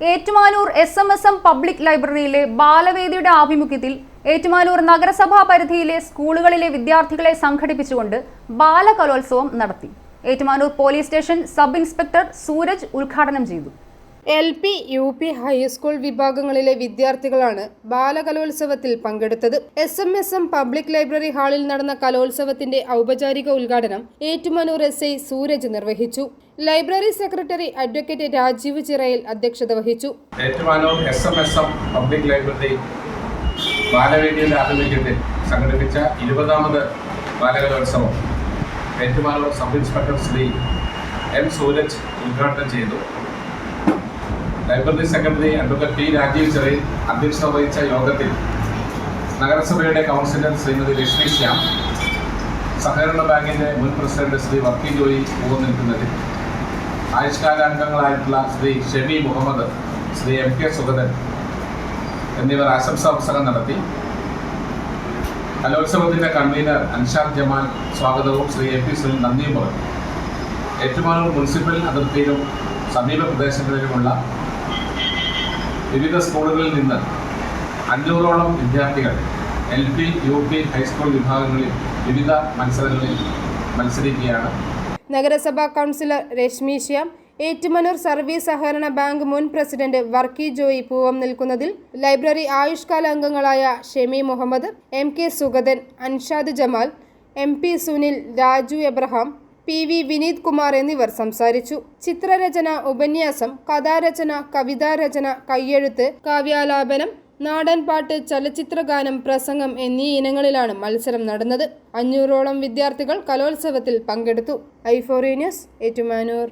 Ettumanoor SMSM public ലൈബ്രറിയിലെ ബാലവേദിയുടെ ആഭിമുഖ്യത്തിൽ ഏറ്റുമാനൂർ നഗരസഭാ പരിധിയിലെ സ്കൂളുകളിലെ വിദ്യാർത്ഥികളെ സംഘടിപ്പിച്ചുകൊണ്ട് ബാലകലോത്സവം നടത്തി. Ettumanoor police station sub inspector Sooraj ഉദ്ഘാടനം ചെയ്തു. LP, UP, ഹൈസ്കൂൾ വിഭാഗങ്ങളിലെ വിദ്യാർത്ഥികളാണ് ബാലകലോത്സവത്തിൽ പങ്കെടുത്തത്. SMSM പബ്ലിക് ലൈബ്രറി ഹാളിൽ നടന്ന കലോത്സവത്തിന്റെ ഔപചാരിക ഉദ്ഘാടനം ഏറ്റുമാനൂർ SI സൂരജ് നിർവഹിച്ചു. Library secretary advocate Rajeev Chirayil അധ്യക്ഷത വഹിച്ചു. ഏറ്റുമാനൂർ SMSM പബ്ലിക് ലൈബ്രറി ബാലവേദിയുടെ ആഭിമുഖ്യത്തിൽ സംഘടിപ്പിച്ച 20ാമത് ബാലകലോത്സവം Ettumanoor sub inspector Shri M Sooraj ഉദ്ഘാടനം ചെയ്തു. Library secretary advocate P Rajeev Chirayil അധ്യക്ഷത വഹിച്ച യോഗത്തിൽ നഗരസഭയുടെ കൗൺസിലർ ശ്രീമതി ലക്ഷ്മി ശ്യാം, സഹകരണ ബാങ്കിന്റെ മുൻ പ്രസിഡന്റ് ശ്രീ വർക്കി ജോയി പൂവം നിൽക്കുന്നതിൽ, ആയുഷ്കാല അംഗങ്ങളായിട്ടുള്ള ശ്രീ ഷെമി മുഹമ്മദ്, ശ്രീ MK സുഗതൻ എന്നിവർ ആശംസാ പ്രസംഗം നടത്തി. കലോത്സവത്തിന്റെ കൺവീനർ അൻഷാദ് ജമാൽ സ്വാഗതവും ശ്രീ MP സുനിൽ നന്ദിയും പറഞ്ഞു. ഏറ്റുമാനൂർ മുനിസിപ്പൽ അതിർത്തിയിലും സമീപ പ്രദേശങ്ങളിലുമുള്ള വിവിധ സ്കൂളുകളിൽ നിന്ന് 500ഓളം വിദ്യാർത്ഥികൾ LP, UP, ഹൈസ്കൂൾ വിഭാഗങ്ങളിൽ വിവിധ മത്സരങ്ങളിൽ മത്സരിക്കുകയാണ്. നഗരസഭാ കൗൺസിലർ രശ്മി ശ്യാം, ഏറ്റുമാനൂർ സർവീസ് സഹകരണ ബാങ്ക് മുൻ പ്രസിഡന്റ് വർക്കി ജോയി പൂവം നിൽക്കുന്നതിൽ, ലൈബ്രറി ആയുഷ്കാല അംഗങ്ങളായ Shemi Muhammad, MK Sugathan, Anshad Jamal, MP Sunil, Raju Abraham, PV Vineeth Kumar എന്നിവർ സംസാരിച്ചു. ചിത്രരചന, ഉപന്യാസം, കഥാരചന, കവിതാരചന, കയ്യെഴുത്ത്, കാവ്യാലാപനം, നാടൻപാട്ട്, ചലച്ചിത്രഗാനം, പ്രസംഗം എന്നീ ഇനങ്ങളിലാണ് മത്സരം നടന്നത്. 500ഓളം വിദ്യാർത്ഥികൾ കലോത്സവത്തിൽ പങ്കെടുത്തു. i4 news, Ettumanoor.